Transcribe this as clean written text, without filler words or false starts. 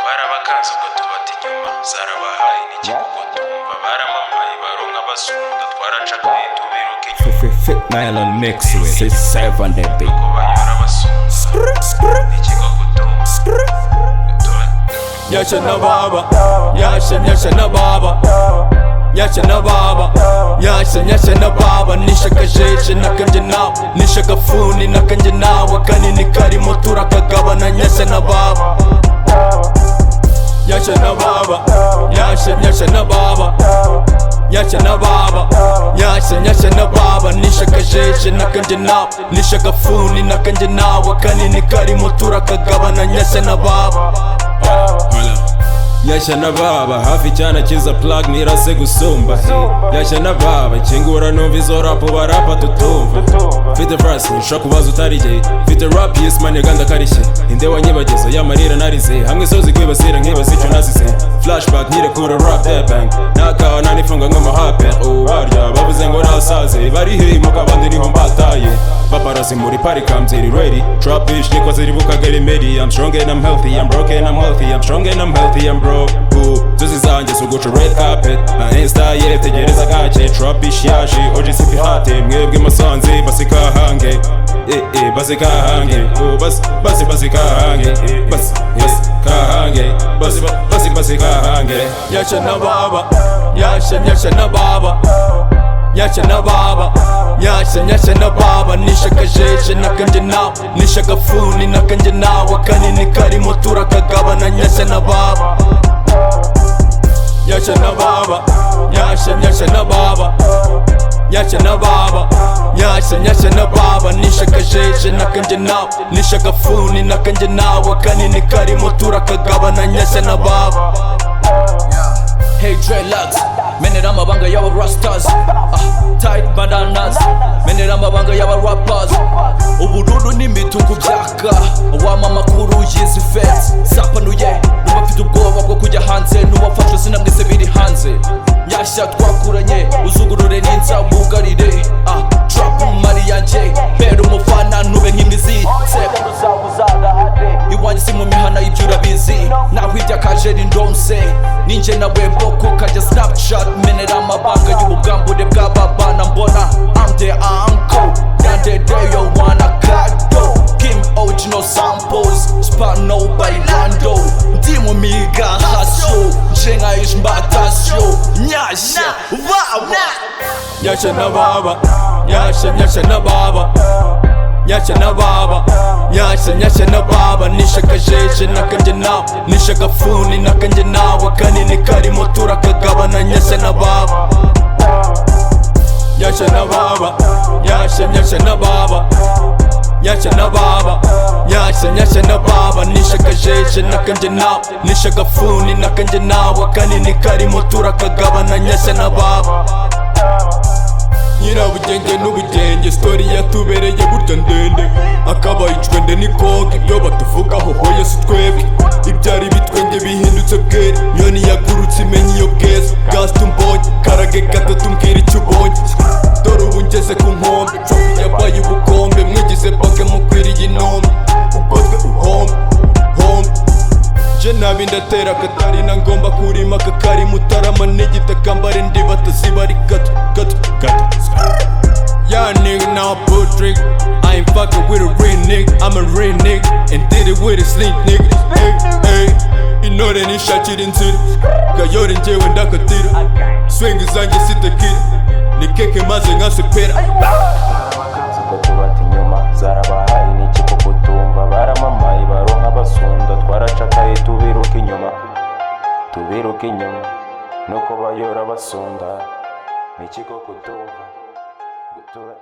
barabakanze ubwo tubata inyuma zarabahaye n'ikigo tumva baramamaye baronka basunda twaracakaye tubiruka inyuma Nylon mix with it's 7 day beat ko banyura basunda n'ikigo kutumva Yasha na baba Yasha na baba Yasha na baba Yasha na baba Nishaka jeje nakanje nawe Nishaka funi nakanje nawe Kanini karimo turakagabana Yasha na baba Yasha na baba Yasha na baba Yasha na baba Yasha na baba Nishaka jeje nakanje nawe Nishaka funi nakanje nawe Kanini karimo turakagabana Yasha na baba Yasha na baba hafi cyane kiza plug nirase gusumba Yasha na baba kingura numva izo rap barapa tutumva Fite verse nshaka kubaza utarigeye Fite rap yes man yaganda karishye inde wanyibagezo yamarira narize hamwe sozi kwibasira nkibaza icyo nazize flashback nyirekura rap that bang nakawa nanifunga nk'amahape ubarya bavuze ngo nasaze bari he muka bandi niho mbataye paparazzi muri party comes ready trap bitch niko ziribuka gari medi I'm strong and I'm healthy I'm broken I'm healthy I'm strong and I'm healthy I'm broke Zuzi zanjye suguca red carpet na insta ye tegereza gake trap bitch yaje oje sipi hate mwebwe masanze basikahange basikahange basikahange basikahange Yasha na baba Yasha na baba Yasha na baba Yasha na baba Nishaka jeje nakanje nawe Nishaka funi nakanje nawe Kanini karimo turakagabana Yasha na baba Yasha na baba Yasha na baba Yasha na baba Yasha na baba Nishaka jeje nakanje nawe Nishaka funi nakanje nawe Kanini karimo turakagabana Yasha na baba Hey dreadlocks, menera amabanga y'aba rastas tight bananas, menera amabanga y'aba rappers ubururu n'imituku byaka wamamakuru yizi feds sapanuye n'ubafite ubwoba bwo kujya hanze n'ubafashe sinamwese biri hanze Nyashya twakuranye uzugurure n'inza bugarire trap mari yanjye bera umufana nube nk'imizi iwanjye si mu mihana ibyo urabizi naho ijya kajeri ndonse ninjye nawe boko kajya snapchat menera amabanga y'ubugambure bw'ababana mbona I'm the uncle yande deyo wanna kado Kim original samples Spano bailando ndi mu miga hasyo njenga ishmbatasyo Nyashya baba Yasha na baba Yasha na baba Yasha na baba Yasha na baba Nishaka jeje nakanje nawe Nishaka funi nakanje nawe Kanini karimo turakagabana Yasha na baba Yasha na baba Yasha na baba Yasha na baba Yasha na baba Nishaka jeje nakanje nawe Nishaka funi nakanje nawe Kanini karimo turakagabana Yasha na baba Nyirabugenge n'ubugenge story yatubereye burya ndende akabaye icwende n'ikoga ibyo batuvugaho hoya si twebwe ibyari bitwenge bihindutse bwere nyoni yagurutse imenya iyo bweza gasi tumbonye karage gatatu mbwira icyo ubonye dore ubu ngeze ku nkombe trophy yabaye ubukombe mwigize bake mukwiriye inombe ubwotwe uhombe je nabi ndatera katari na ngomba kurima kakari mutarama n'igitaka mbare ndi batazibari gato Yeah nigga now pull trick I ain't fucking with a real nigga I'm a real nigga and did it with a sneak nigga Hey intore nishakira inzira gayore njyewe ndakatira swing zanjye sitakira ni keke maze nkasepera barabakanze ubwo tubata inyuma zarabahaye n'ikigo kutumva baramamaye baronka basunda twaracakaye tubiruka inyuma nuko bayora basunda n'ikigo kutumva gutura